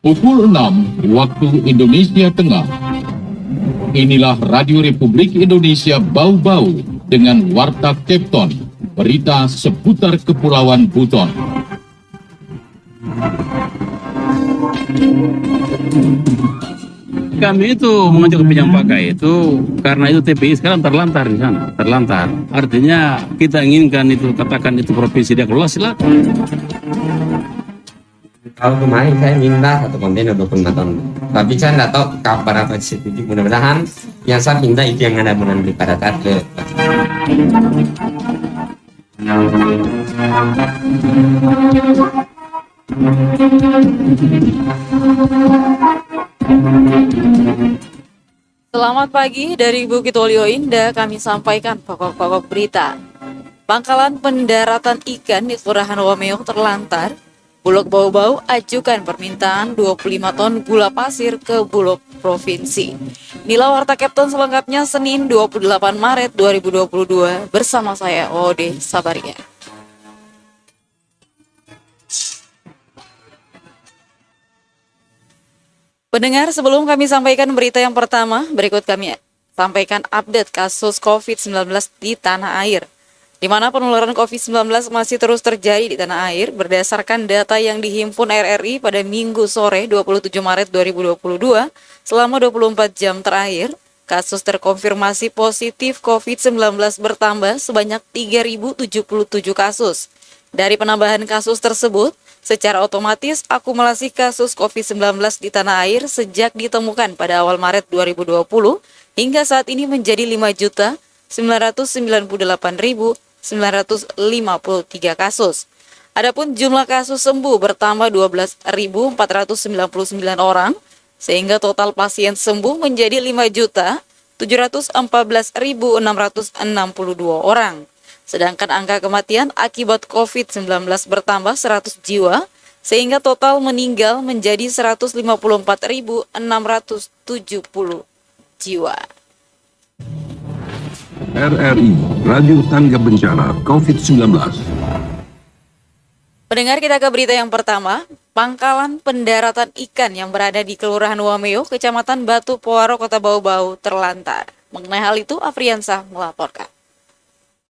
Pukul 6 waktu Indonesia Tengah. Inilah Radio Republik Indonesia Bau-Bau dengan Warta Kepton, berita seputar Kepulauan Buton. Kami itu mengajukan pinjam pakai itu karena itu TPI sekarang terlantar di sana, terlantar. Artinya kita inginkan itu, katakan itu provinsi dia kelola, silakan. Kalau kemarin saya minta satu kontainer 25 ton, tapi saya nggak tahu kabar apa CCTV. Mudah-mudahan yang saya minta itu yang ada menanti pada saat ke. Selamat pagi dari Bukit Wolio Indah, kami sampaikan pokok-pokok berita. Pangkalan pendaratan ikan di Kelurahan Wameo terlantar. Bulog Bau-Bau ajukan permintaan 25 ton gula pasir ke Bulog Provinsi. Inilah Warta Kepton selengkapnya Senin 28 Maret 2022 bersama saya Ode Sabaria. Pendengar, sebelum kami sampaikan berita yang pertama, berikut kami sampaikan update kasus COVID-19 di tanah air, di mana penularan COVID-19 masih terus terjadi di tanah air berdasarkan data yang dihimpun RRI pada Minggu sore 27 Maret 2022. Selama 24 jam terakhir, kasus terkonfirmasi positif COVID-19 bertambah sebanyak 3.077 kasus. Dari penambahan kasus tersebut, secara otomatis akumulasi kasus COVID-19 di tanah air sejak ditemukan pada awal Maret 2020 hingga saat ini menjadi 5.998.953 kasus. Adapun jumlah kasus sembuh bertambah 12.499 orang, sehingga total pasien sembuh menjadi 5.714.662 orang. Sedangkan angka kematian akibat COVID-19 bertambah 100 jiwa, sehingga total meninggal menjadi 154.670 jiwa. RRI, Radio Tangga Bencana COVID-19. Pendengar, kita ke berita yang pertama. Pangkalan pendaratan ikan yang berada di Kelurahan Wameo, Kecamatan Batu Poaro, Kota Bau-Bau terlantar. Mengenai hal itu, Afriansah melaporkan.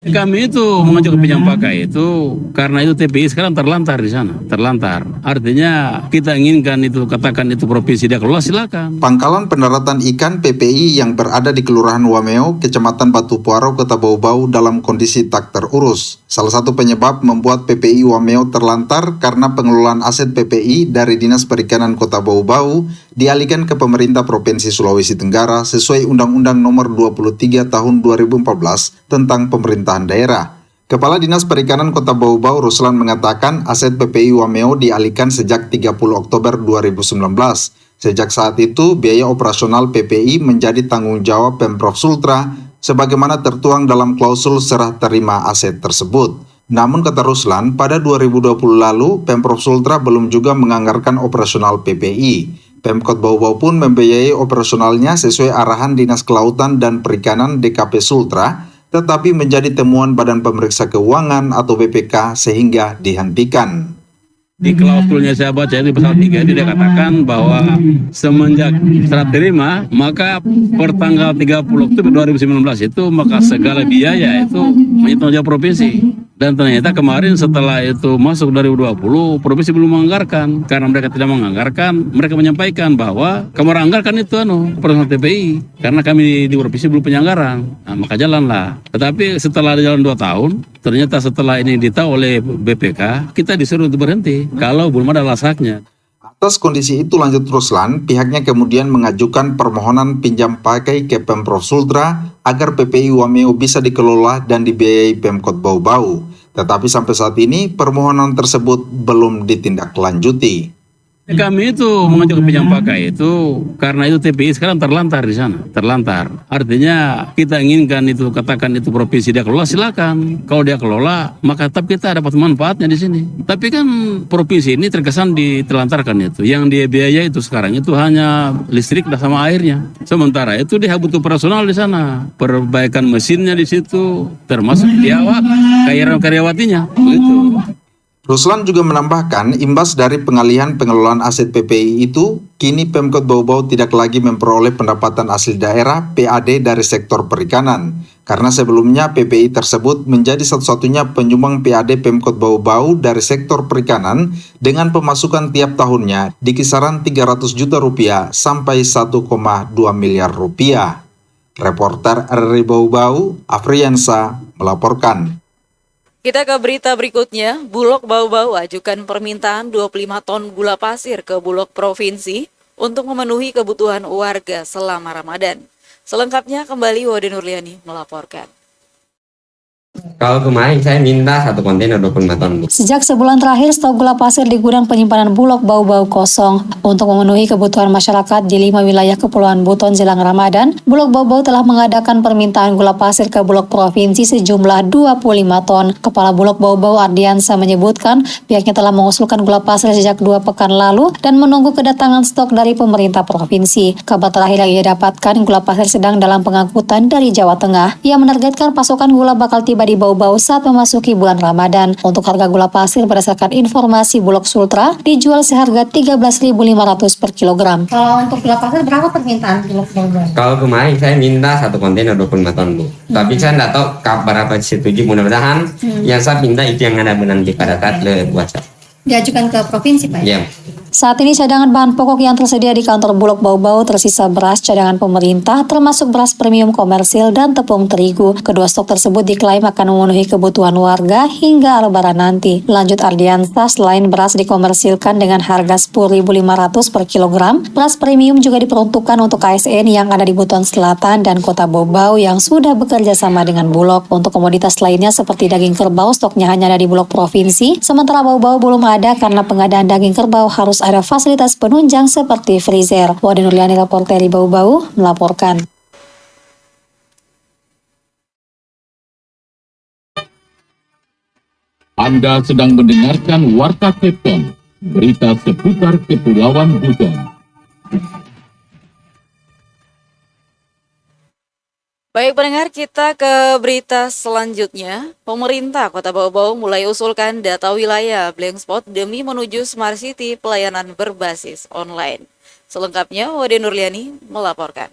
Kami itu mengajukan pinjam pakai itu karena itu TPI sekarang terlantar di sana, terlantar. Artinya kita inginkan itu, katakan itu provinsi dia kelola, silakan. Pangkalan pendaratan ikan PPI yang berada di Kelurahan Wameo, Kecamatan Batu Puaro, Kota Bau-Bau dalam kondisi tak terurus. Salah satu penyebab membuat PPI Wameo terlantar karena pengelolaan aset PPI dari Dinas Perikanan Kota Bau-Bau dialihkan ke pemerintah Provinsi Sulawesi Tenggara sesuai Undang-Undang Nomor 23 Tahun 2014 tentang pemerintahan daerah. Kepala Dinas Perikanan Kota Bau-Bau Ruslan mengatakan aset PPI Wameo dialihkan sejak 30 Oktober 2019. Sejak saat itu, biaya operasional PPI menjadi tanggung jawab Pemprov Sultra sebagaimana tertuang dalam klausul serah terima aset tersebut. Namun kata Ruslan, pada 2020 lalu Pemprov Sultra belum juga menganggarkan operasional PPI. Pemkot Bau-Bau pun membiayai operasionalnya sesuai arahan Dinas Kelautan dan Perikanan DKP Sultra, tetapi menjadi temuan Badan Pemeriksa Keuangan atau BPK sehingga dihentikan. Di klausulnya saya baca itu pasal 3 itu dia katakan bahwa semenjak serah terima maka per tanggal 30 Oktober 2019 itu maka segala biaya itu menjadi tanggung jawab provinsi. Dan ternyata kemarin setelah itu masuk 2020 provinsi belum menganggarkan. Karena mereka tidak menganggarkan, mereka menyampaikan bahwa kamu anggarkan itu personal TPI karena kami di provinsi belum penyanggaran. Nah, maka jalanlah. Tetapi setelah jalan 2 tahun, ternyata setelah ini ditahu oleh BPK, kita disuruh untuk berhenti kalau belum ada lasaknya. Atas kondisi itu, lanjut Ruslan, pihaknya kemudian mengajukan permohonan pinjam pakai ke Pemprov Sultra agar PPI Wameo bisa dikelola dan dibiayai Pemkot Bau-Bau. Tetapi sampai saat ini permohonan tersebut belum ditindaklanjuti. Kami itu mengajukan pinjam pakai itu karena itu TPI sekarang terlantar di sana, terlantar. Artinya kita inginkan itu, katakan itu provinsi dia kelola, silakan. Kalau dia kelola, maka tetap kita dapat manfaatnya di sini. Tapi kan provinsi ini terkesan ditelantarkan itu. Yang dia biaya itu sekarang itu hanya listrik dan sama airnya. Sementara itu dia butuh personal di sana, perbaikan mesinnya di situ, termasuk dia karyawatinya, begitu. Ruslan juga menambahkan, imbas dari pengalihan pengelolaan aset PPI itu, kini Pemkot Bau-Bau tidak lagi memperoleh pendapatan asli daerah PAD dari sektor perikanan. Karena sebelumnya PPI tersebut menjadi satu-satunya penyumbang PAD Pemkot Bau-Bau dari sektor perikanan dengan pemasukan tiap tahunnya di kisaran 300 juta rupiah sampai 1,2 miliar rupiah. Reporter RRI Bau-Bau, Afriansa, melaporkan. Kita ke berita berikutnya. Bulog Bau-Bau ajukan permintaan 25 ton gula pasir ke Bulog Provinsi untuk memenuhi kebutuhan warga selama Ramadan. Selengkapnya kembali Wade Nurliani melaporkan. Kalau kemarin saya minta 1 kontainer 25 ton. Sejak sebulan terakhir, stok gula pasir di gudang penyimpanan Bulog Bau-Bau kosong. Untuk memenuhi kebutuhan masyarakat di 5 wilayah Kepulauan Buton jelang Ramadan, Bulog Bau-Bau telah mengadakan permintaan gula pasir ke Bulog Provinsi sejumlah 25 ton. Kepala Bulog Bau-Bau Ardiansa menyebutkan pihaknya telah mengusulkan gula pasir sejak 2 pekan lalu dan menunggu kedatangan stok dari pemerintah provinsi. Kabar terakhir yang ia dapatkan, gula pasir sedang dalam pengangkutan dari Jawa Tengah. Ia menargetkan pasokan gula bakal tiba di Bau-Bau saat memasuki bulan Ramadan. Untuk harga gula pasir berdasarkan informasi Bulog Sultra dijual seharga 13.500 per kilogram. Kalau untuk gula pasir berapa permintaan Bulog Bau-Bau? Kalau kemarin saya minta 1 kontainer 25 ton, Bu. Tapi saya tidak tahu kabar apa setuju. Mudah-mudahan yang saya minta itu yang ada menanti pada le WhatsApp. Diajukan ke provinsi, Pak? Ya. Saat ini cadangan bahan pokok yang tersedia di kantor Bulog Bau-Bau tersisa beras cadangan pemerintah termasuk beras premium komersil dan tepung terigu. Kedua stok tersebut diklaim akan memenuhi kebutuhan warga hingga Lebaran nanti. Lanjut Ardiansa, selain beras dikomersilkan dengan harga 10.500 per kilogram, beras premium juga diperuntukkan untuk ASN yang ada di Buton Selatan dan Kota Bau-Bau yang sudah bekerja sama dengan Bulog. Untuk komoditas lainnya seperti daging kerbau, stoknya hanya ada di Bulog Provinsi, sementara Bau-Bau belum ada karena pengadaan daging kerbau harus ada fasilitas penunjang seperti freezer. Wade Nurliani, reporter Bau-Bau, melaporkan. Anda sedang mendengarkan Warta Kepton, berita seputar Kepulauan Buton. Baik pendengar, kita ke berita selanjutnya. Pemerintah Kota Bau-Bau mulai usulkan data wilayah blank spot demi menuju Smart City pelayanan berbasis online. Selengkapnya Wade Nurliani melaporkan.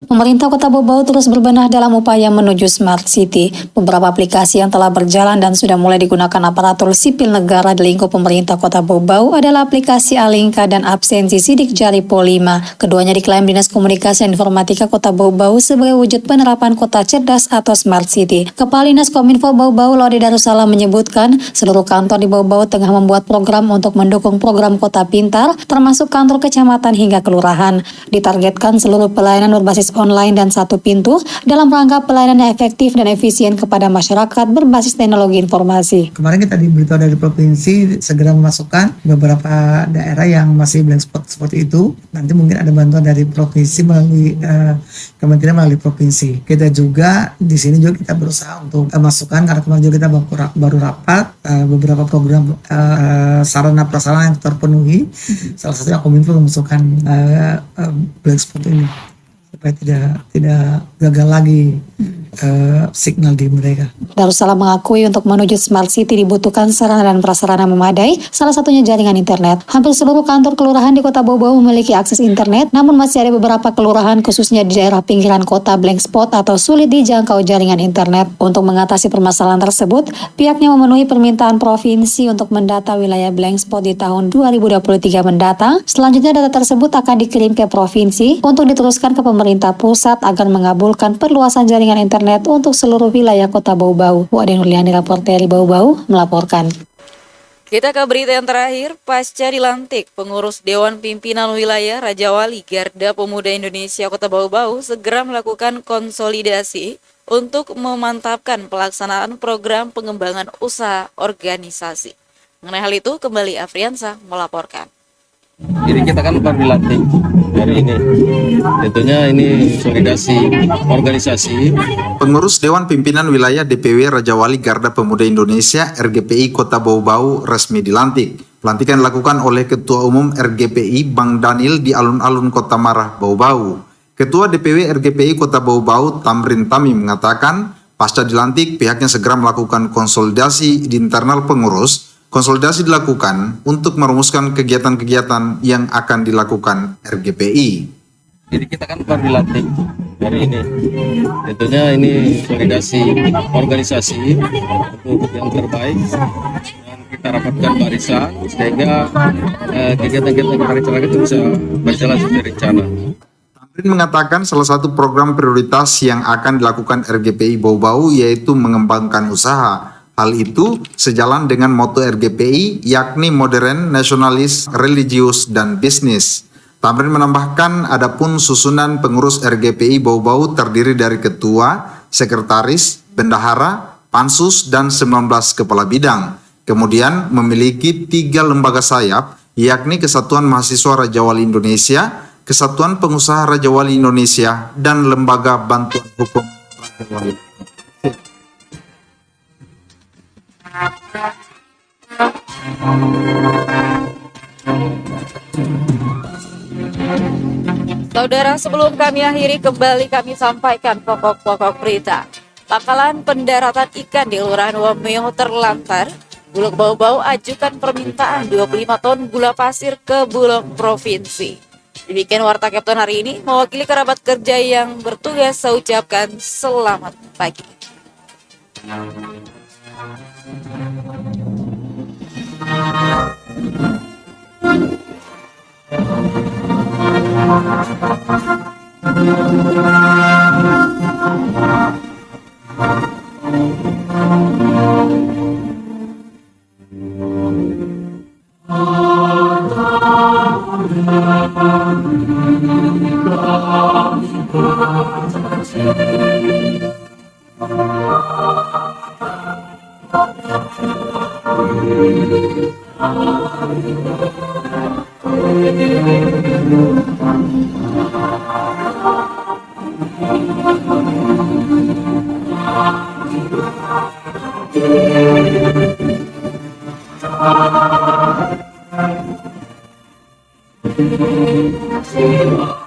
Pemerintah Kota Bau-Bau terus berbenah dalam upaya menuju Smart City. Beberapa aplikasi yang telah berjalan dan sudah mulai digunakan aparatur sipil negara di lingkup pemerintah Kota Bau-Bau adalah aplikasi Alingka dan Absensi Sidik Jari Po5. Keduanya diklaim Dinas Komunikasi dan Informatika Kota Bau-Bau sebagai wujud penerapan kota cerdas atau Smart City. Kepala Dinas Kominfo Bau-Bau Lode Darussalam menyebutkan seluruh kantor di Bau-Bau tengah membuat program untuk mendukung program Kota Pintar, termasuk kantor kecamatan hingga kelurahan. Ditargetkan seluruh pelayanan berbasis online dan satu pintu dalam rangka pelayanan yang efektif dan efisien kepada masyarakat berbasis teknologi informasi. Kemarin kita diberitahu dari provinsi segera memasukkan beberapa daerah yang masih blank spot seperti itu. Nanti mungkin ada bantuan dari provinsi melalui kementerian melalui provinsi. Kita juga di sini juga kita berusaha untuk masukkan karena kemarin juga kita baru rapat beberapa program sarana prasarana yang terpenuhi. Salah satunya Kominfo memasukkan blank spot ini supaya tidak gagal lagi signal di mereka. Darussalam mengakui untuk menuju Smart City dibutuhkan sarana dan prasarana memadai, salah satunya jaringan internet. Hampir seluruh kantor kelurahan di Kota Bau-Bau memiliki akses internet, namun masih ada beberapa kelurahan khususnya di daerah pinggiran kota blank spot atau sulit dijangkau jaringan internet. Untuk mengatasi permasalahan tersebut, pihaknya memenuhi permintaan provinsi untuk mendata wilayah blank spot di tahun 2023 mendatang. Selanjutnya data tersebut akan dikirim ke provinsi untuk diteruskan ke pemerintah pusat agar mengabulkan perluasan jaringan internet untuk seluruh wilayah Kota Bau-Bau. Wade Nurliani, reporter Bau-Bau, melaporkan. Kita ke berita yang terakhir. Pasca dilantik, pengurus Dewan Pimpinan Wilayah Raja Wali Garda Pemuda Indonesia Kota Bau-Bau segera melakukan konsolidasi untuk memantapkan pelaksanaan program pengembangan usaha organisasi. Mengenai hal itu, kembali Afriansa melaporkan. Jadi kita kan baru dilantik hari ini. Tentunya ini konsolidasi organisasi. Pengurus Dewan Pimpinan Wilayah DPW Raja Wali Garda Pemuda Indonesia RGPI Kota Bau-Bau resmi dilantik. Pelantikan dilakukan oleh Ketua Umum RGPI Bang Daniel di alun-alun Kota Marah, Bau-Bau. Ketua DPW RGPI Kota Bau-Bau Tamrin Tami mengatakan Pasca dilantik, pihaknya segera melakukan konsolidasi di internal pengurus. Konsolidasi dilakukan untuk merumuskan kegiatan-kegiatan yang akan dilakukan RGPI. Jadi kita kan baru dilantik hari ini. Tentunya ini konsolidasi organisasi untuk yang terbaik dan kita rapatkan barisan sehingga kegiatan-kegiatan kita rencanakan itu bisa berjalan sesuai rencana. Tamrin mengatakan salah satu program prioritas yang akan dilakukan RGPI Bau-Bau yaitu mengembangkan usaha. Hal itu sejalan dengan moto RGPI yakni modern, nasionalis, religius, dan bisnis. Tamrin menambahkan adapun susunan pengurus RGPI Bau-Bau terdiri dari ketua, sekretaris, bendahara, pansus, dan 19 kepala bidang. Kemudian memiliki 3 lembaga sayap yakni Kesatuan Mahasiswa Raja Wali Indonesia, Kesatuan Pengusaha Raja Wali Indonesia, dan Lembaga Bantuan Hukum Raja Wali. Saudara, sebelum kami akhiri, kembali kami sampaikan pokok-pokok berita. Pangkalan pendaratan ikan di Kelurahan Wameo terlantar. Bulog Bau-Bau ajukan permintaan 25 ton gula pasir ke Bulog Provinsi. Demikian Warta Kepton hari ini. Mewakili kerabat kerja yang bertugas, saya ucapkan selamat pagi. Terima kasih.